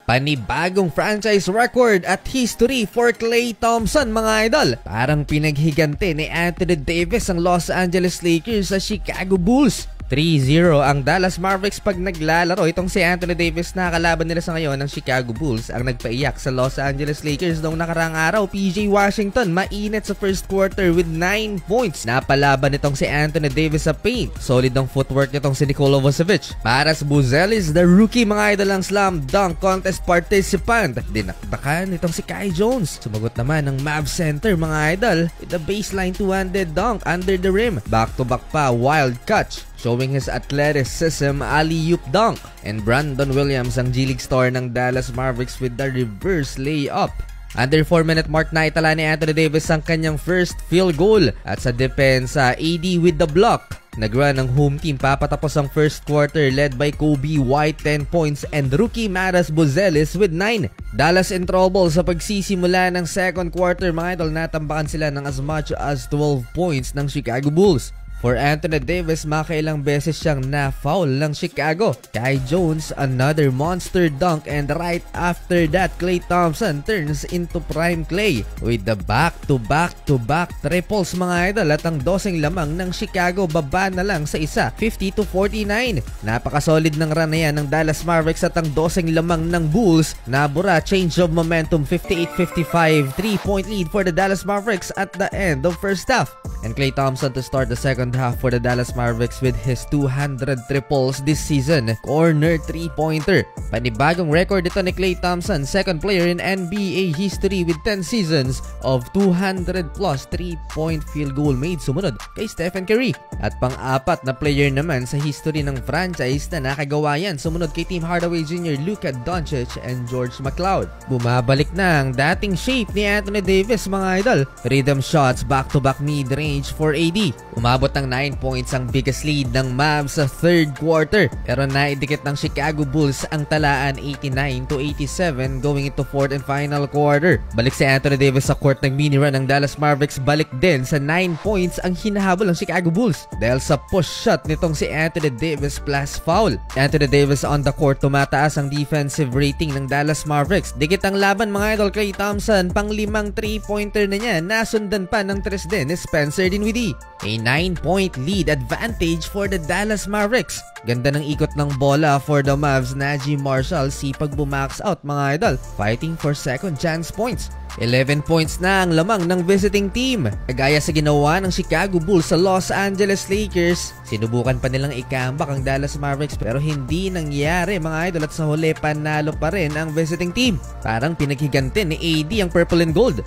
Panibagong franchise record at history for Klay Thompson mga idol. Parang pinaghigante ni Anthony Davis ang Los Angeles Lakers sa Chicago Bulls. 3-0 ang Dallas Mavericks pag naglalaro. Itong si Anthony Davis na kalaban nila sa ngayon ng Chicago Bulls ang nagpaiyak sa Los Angeles Lakers noong nakarang araw. PJ Washington mainit sa first quarter with 9 points. Napalaban itong si Anthony Davis sa paint. Solid ang footwork nitong si Nikola Vucevic. Para sa Buzelis, the rookie mga idol ang slam dunk contest participant. Dinakdakan itong si Kai Jones. Sumagot naman ng Mavs center mga idol with the baseline two-handed dunk under the rim. Back-to-back pa, wild catch, showing his athleticism, alley-oop dunk. And Brandon Williams ang G-League star ng Dallas Mavericks with the reverse layup. Under 4-minute mark na itala ni Anthony Davis ang kanyang first field goal. At sa depensa, AD with the block. Nag-run ng home team papatapos ang first quarter led by Kobe White 10 points and rookie Maras Buzelis with 9. Dallas in trouble sa pagsisimula ng second quarter mga idol, natambakan sila ng as much as 12 points ng Chicago Bulls. For Anthony Davis, makailang beses siyang na-foul ng Chicago. Kai Jones, another monster dunk, and right after that, Klay Thompson turns into prime Klay with the back-to-back-to-back triples mga idol, at ang dosing lamang ng Chicago baba na lang sa isa, 50-49. Napakasolid ng run na yan ng Dallas Mavericks at ang dosing lamang ng Bulls nabura. Change of momentum, 58-55, 3-point lead for the Dallas Mavericks at the end of first half. And Klay Thompson to start the second half for the Dallas Mavericks with his 200 triples this season. Corner 3-pointer. Panibagong record ito ni Klay Thompson, second player in NBA history with 10 seasons of 200 plus 3-point field goal made, sumunod kay Stephen Curry. At pang-apat na player naman sa history ng franchise na nakagawa yan, sumunod kay Tim Hardaway Jr., Luka Doncic, and George McCloud. Bumabalik na ang dating shape ni Anthony Davis mga idol. Rhythm shots, back-to-back mid-range for AD. Umabot ng 9 points ang biggest lead ng Mavs sa third quarter, pero naidikit ng Chicago Bulls ang talaan 89-87 going into fourth and final quarter. Balik si Anthony Davis sa court ng mini run ng Dallas Mavericks, balik din sa 9 points ang hinahabol ng Chicago Bulls dahil sa push shot nitong si Anthony Davis plus foul. Anthony Davis on the court, tumataas ang defensive rating ng Dallas Mavericks. Dikit ang laban mga idol. Klay Thompson pang 5 3-pointer na niya, nasundan pa ng 3 din ni Spencer Dinwiddie. A 9-point lead advantage for the Dallas Mavericks. Ganda ng ikot ng bola for the Mavs. Najee Marshall sipag bumax out mga idol, fighting for second chance points. 11 points na ang lamang ng visiting team. Kagaya sa ginawa ng Chicago Bulls sa Los Angeles Lakers, sinubukan pa nilang i-comeback ang Dallas Mavericks pero hindi nangyari mga idol, at sa huli panalo pa rin ang visiting team. Parang pinaghigante ni AD ang purple and gold.